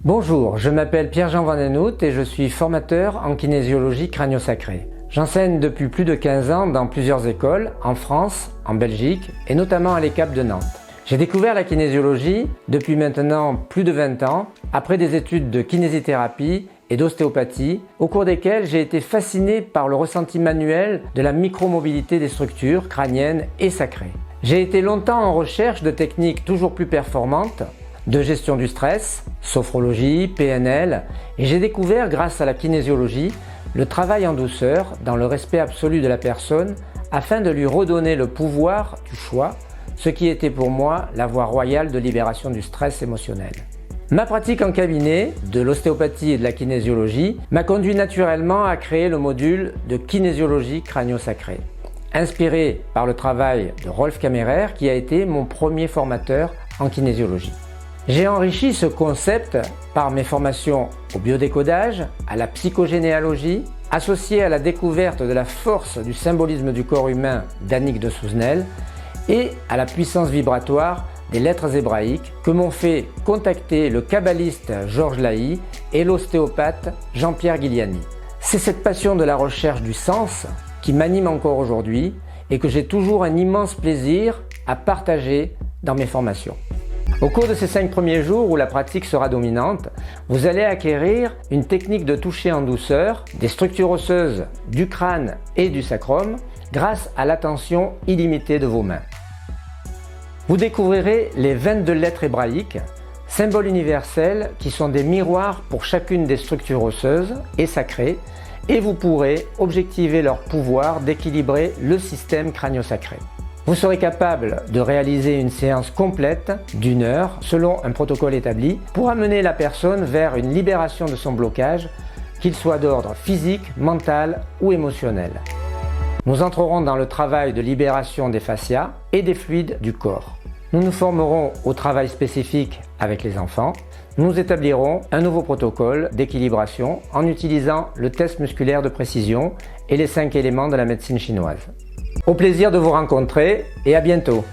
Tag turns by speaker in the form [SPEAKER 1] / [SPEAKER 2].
[SPEAKER 1] Bonjour, je m'appelle Pierre-Jean Van Den Hout et je suis formateur en kinésiologie crânio-sacrée. J'enseigne depuis plus de 15 ans dans plusieurs écoles, en France, en Belgique et notamment à l'ECAP de Nantes. J'ai découvert la kinésiologie depuis maintenant plus de 20 ans, après des études de kinésithérapie et d'ostéopathie, au cours desquelles j'ai été fasciné par le ressenti manuel de la micromobilité des structures crâniennes et sacrées. J'ai été longtemps en recherche de techniques toujours plus performantes, de gestion du stress, sophrologie, PNL, et j'ai découvert grâce à la kinésiologie le travail en douceur dans le respect absolu de la personne afin de lui redonner le pouvoir du choix, ce qui était pour moi la voie royale de libération du stress émotionnel. Ma pratique en cabinet, de l'ostéopathie et de la kinésiologie, m'a conduit naturellement à créer le module de kinésiologie crânio-sacrée, inspiré par le travail de Rolf Kammerer qui a été mon premier formateur en kinésiologie. J'ai enrichi ce concept par mes formations au biodécodage, à la psychogénéalogie, associées à la découverte de la force du symbolisme du corps humain d'Annick de Souzenel et à la puissance vibratoire des lettres hébraïques que m'ont fait contacter le kabbaliste Georges Lahy et l'ostéopathe Jean-Pierre Guiliani. C'est cette passion de la recherche du sens qui m'anime encore aujourd'hui et que j'ai toujours un immense plaisir à partager dans mes formations. Au cours de ces 5 premiers jours où la pratique sera dominante, vous allez acquérir une technique de toucher en douceur des structures osseuses du crâne et du sacrum grâce à l'attention illimitée de vos mains. Vous découvrirez les 22 lettres hébraïques, symboles universels qui sont des miroirs pour chacune des structures osseuses et sacrées, et vous pourrez objectiver leur pouvoir d'équilibrer le système crânio-sacré. Vous serez capable de réaliser une séance complète d'1 heure selon un protocole établi pour amener la personne vers une libération de son blocage, qu'il soit d'ordre physique, mental ou émotionnel. Nous entrerons dans le travail de libération des fascias et des fluides du corps. Nous nous formerons au travail spécifique avec les enfants. Nous établirons un nouveau protocole d'équilibration en utilisant le test musculaire de précision et les 5 éléments de la médecine chinoise. Au plaisir de vous rencontrer et à bientôt.